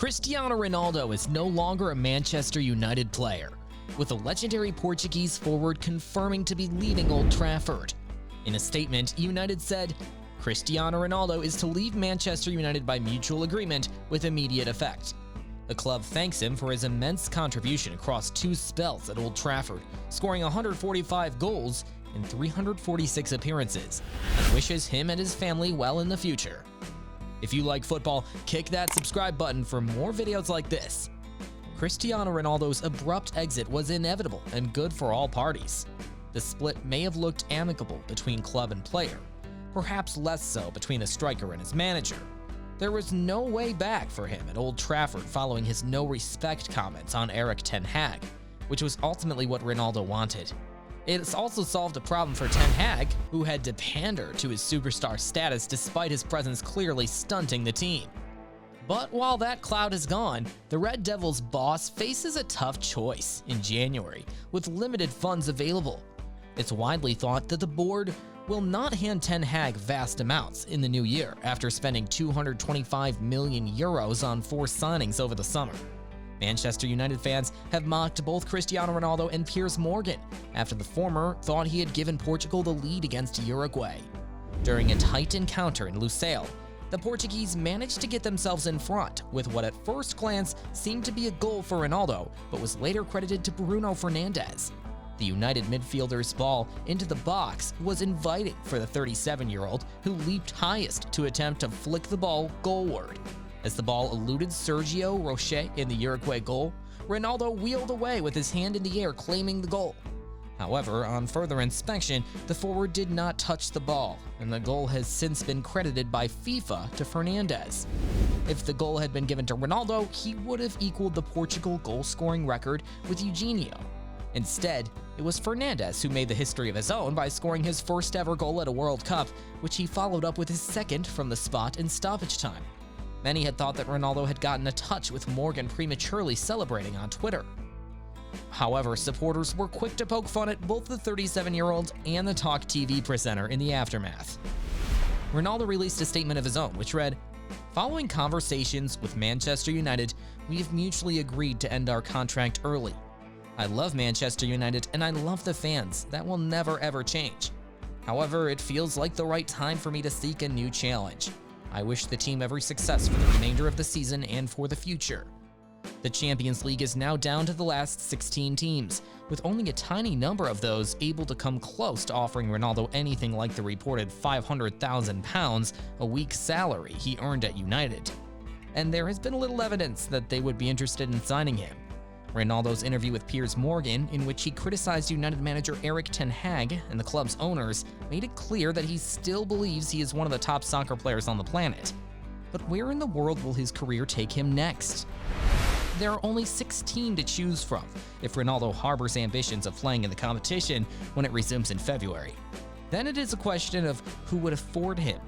Cristiano Ronaldo is no longer a Manchester United player, with the legendary Portuguese forward confirming to be leaving Old Trafford. In a statement, United said, "Cristiano Ronaldo is to leave Manchester United by mutual agreement with immediate effect." The club thanks him for his immense contribution across 2 spells at Old Trafford, scoring 145 goals in 346 appearances, and wishes him and his family well in the future. If you like football, kick that subscribe button for more videos like this. Cristiano Ronaldo's abrupt exit was inevitable and good for all parties. The split may have looked amicable between club and player, perhaps less so between the striker and his manager. There was no way back for him at Old Trafford following his no-respect comments on Erik ten Hag, which was ultimately what Ronaldo wanted. It's also solved a problem for Ten Hag, who had to pander to his superstar status despite his presence clearly stunting the team. But while that cloud is gone, the Red Devils' boss faces a tough choice in January with limited funds available. It's widely thought that the board will not hand Ten Hag vast amounts in the new year after spending €225 million on 4 signings over the summer. Manchester United fans have mocked both Cristiano Ronaldo and Piers Morgan after the former thought he had given Portugal the lead against Uruguay. During a tight encounter in Lusail, the Portuguese managed to get themselves in front with what at first glance seemed to be a goal for Ronaldo, but was later credited to Bruno Fernandes. The United midfielder's ball into the box was inviting for the 37-year-old, who leaped highest to attempt to flick the ball goalward. As the ball eluded Sergio Rocher in the Uruguay goal, Ronaldo wheeled away with his hand in the air claiming the goal. However, on further inspection, the forward did not touch the ball, and the goal has since been credited by FIFA to Fernandes. If the goal had been given to Ronaldo, he would have equaled the Portugal goal-scoring record with Eugenio. Instead, it was Fernandes who made the history of his own by scoring his first ever goal at a World Cup, which he followed up with his second from the spot in stoppage time. Many had thought that Ronaldo had gotten a touch with Morgan prematurely celebrating on Twitter. However, supporters were quick to poke fun at both the 37-year-old and the Talk TV presenter in the aftermath. Ronaldo released a statement of his own, which read, "Following conversations with Manchester United, we have mutually agreed to end our contract early. I love Manchester United and I love the fans. That will never ever change. However, it feels like the right time for me to seek a new challenge. I wish the team every success for the remainder of the season and for the future." The Champions League is now down to the last 16 teams, with only a tiny number of those able to come close to offering Ronaldo anything like the reported £500,000 a week salary he earned at United. And there has been little evidence that they would be interested in signing him. Ronaldo's interview with Piers Morgan, in which he criticized United manager Erik ten Hag and the club's owners, made it clear that he still believes he is one of the top soccer players on the planet. But where in the world will his career take him next? There are only 16 to choose from if Ronaldo harbors ambitions of playing in the competition when it resumes in February. Then it is a question of who would afford him.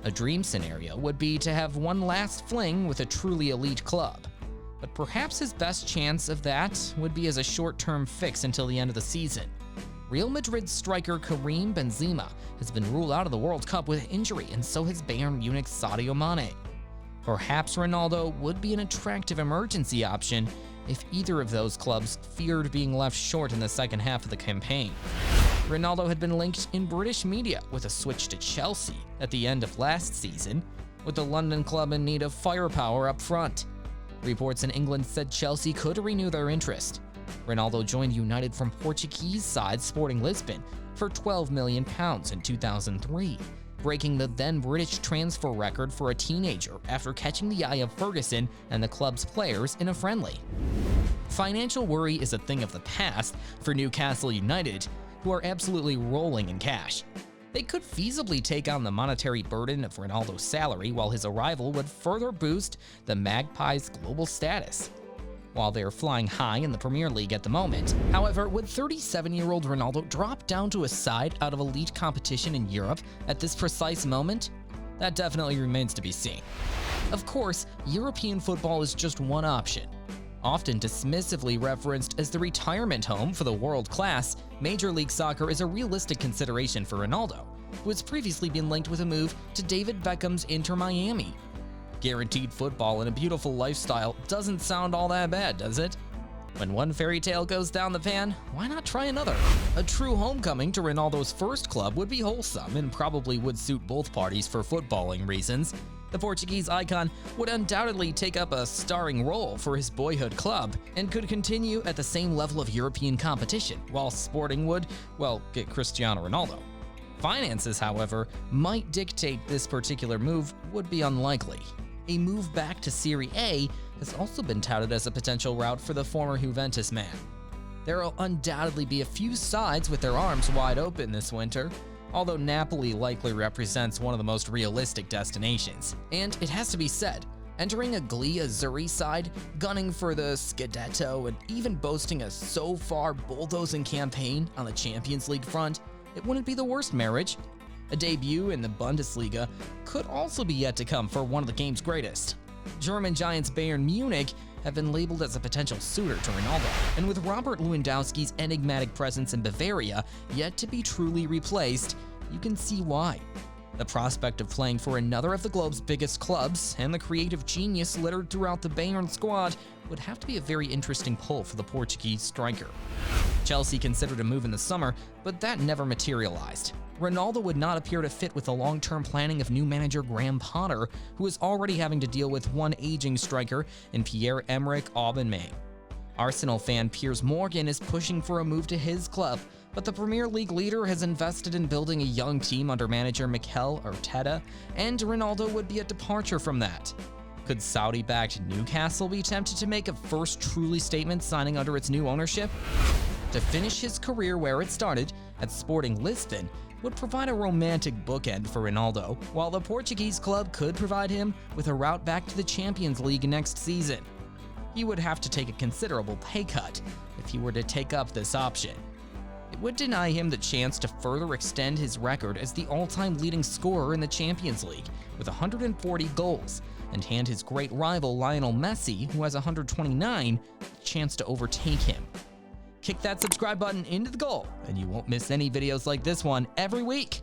A dream scenario would be to have one last fling with a truly elite club. But perhaps his best chance of that would be as a short-term fix until the end of the season. Real Madrid striker Karim Benzema has been ruled out of the World Cup with injury, and so has Bayern Munich's Sadio Mane. Perhaps Ronaldo would be an attractive emergency option if either of those clubs feared being left short in the second half of the campaign. Ronaldo had been linked in British media with a switch to Chelsea at the end of last season, with the London club in need of firepower up front. Reports in England said Chelsea could renew their interest. Ronaldo joined United from Portuguese side Sporting Lisbon for £12 million in 2003, breaking the then British transfer record for a teenager after catching the eye of Ferguson and the club's players in a friendly. Financial worry is a thing of the past for Newcastle United, who are absolutely rolling in cash. They could feasibly take on the monetary burden of Ronaldo's salary, while his arrival would further boost the Magpies' global status. While they're flying high in the Premier League at the moment, however, would 37-year-old Ronaldo drop down to a side out of elite competition in Europe at this precise moment? That definitely remains to be seen. Of course, European football is just one option. Often dismissively referenced as the retirement home for the world class, Major League Soccer is a realistic consideration for Ronaldo, who has previously been linked with a move to David Beckham's Inter Miami. Guaranteed football and a beautiful lifestyle doesn't sound all that bad, does it? When one fairy tale goes down the pan, why not try another? A true homecoming to Ronaldo's first club would be wholesome and probably would suit both parties for footballing reasons. The Portuguese icon would undoubtedly take up a starring role for his boyhood club and could continue at the same level of European competition, while Sporting would, well, get Cristiano Ronaldo. Finances, however, might dictate this particular move would be unlikely. A move back to Serie A has also been touted as a potential route for the former Juventus man. There will undoubtedly be a few sides with their arms wide open this winter, although Napoli likely represents one of the most realistic destinations. And it has to be said, entering a Glee Azzurri side, gunning for the Scudetto, and even boasting a so-far bulldozing campaign on the Champions League front, it wouldn't be the worst marriage. A debut in the Bundesliga could also be yet to come for one of the game's greatest. German giants Bayern Munich have been labeled as a potential suitor to Ronaldo, and with Robert Lewandowski's enigmatic presence in Bavaria yet to be truly replaced, you can see why. The prospect of playing for another of the globe's biggest clubs and the creative genius littered throughout the Bayern squad would have to be a very interesting pull for the Portuguese striker. Chelsea considered a move in the summer, but that never materialized. Ronaldo would not appear to fit with the long-term planning of new manager Graham Potter, who is already having to deal with one aging striker in Pierre-Emerick Aubameyang. Arsenal fan Piers Morgan is pushing for a move to his club, but the Premier League leader has invested in building a young team under manager Mikel Arteta, and Ronaldo would be a departure from that. Could Saudi-backed Newcastle be tempted to make a first truly statement signing under its new ownership? To finish his career where it started, at Sporting Lisbon, would provide a romantic bookend for Ronaldo, while the Portuguese club could provide him with a route back to the Champions League next season. He would have to take a considerable pay cut if he were to take up this option. It would deny him the chance to further extend his record as the all-time leading scorer in the Champions League with 140 goals, and hand his great rival Lionel Messi, who has 129, the chance to overtake him. Kick that subscribe button into the goal, and you won't miss any videos like this one every week.